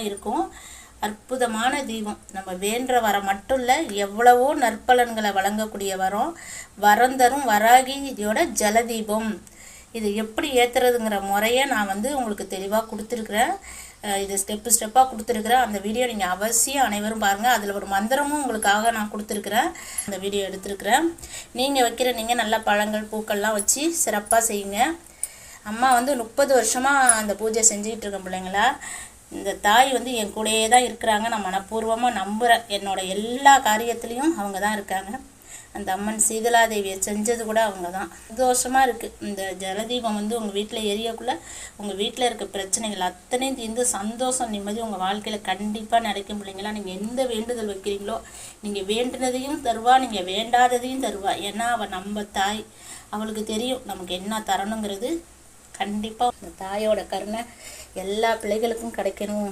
இருக்கும். அற்புதமான தீபம். நம்ம வேண்ட வரம் மட்டும் இல்லை, எவ்வளவோ நற்பலன்களை வழங்கக்கூடிய வரம் தரும் வராகியோட ஜலதீபம். இது எப்படி ஏற்றுறதுங்கிற முறையை நான் உங்களுக்கு தெளிவாக கொடுத்துருக்குறேன். இது ஸ்டெப்பாக கொடுத்துருக்குறேன். அந்த வீடியோ நீங்கள் அவசியம் அனைவரும் பாருங்கள். அதில் ஒரு மந்திரமும் உங்களுக்காக நான் கொடுத்துருக்குறேன். அந்த வீடியோ எடுத்துருக்குறேன். நீங்கள் நல்லா பழங்கள் பூக்கள்லாம் வச்சு சிறப்பாக செய்யுங்க. அம்மா 30 வருஷமாக அந்த பூஜை செஞ்சுக்கிட்டு இருக்கேன் பிள்ளைங்களா. இந்த தாய் என் கூடயே தான் இருக்கிறாங்க. நான் மனப்பூர்வமாக நம்புகிறேன். என்னோட எல்லா காரியத்துலேயும் அவங்க தான் இருக்காங்க. அந்த அம்மன் சீதலாதேவியை செஞ்சது கூட அவங்க தான். சந்தோஷமாக இருக்குது. இந்த ஜலதீபம் உங்கள் வீட்டில் எரியக்குள்ளே உங்கள் வீட்டில் இருக்க பிரச்சனைகள் அத்தனையும் தீர்ந்து சந்தோஷம் நிம்மதி உங்கள் வாழ்க்கையில் கண்டிப்பாக நடக்கும் பிள்ளைங்களா. நீங்கள் எந்த வேண்டுதல் வைக்கிறீங்களோ, நீங்கள் வேண்டினதையும் தருவா, நீங்கள் வேண்டாததையும் தருவா. ஏன்னா அவள் நம்ம தாய். அவளுக்கு தெரியும் நமக்கு என்ன தரணுங்கிறது. கண்டிப்பாக அந்த தாயோட கருணை எல்லா பிள்ளைகளுக்கும் கிடைக்கணும்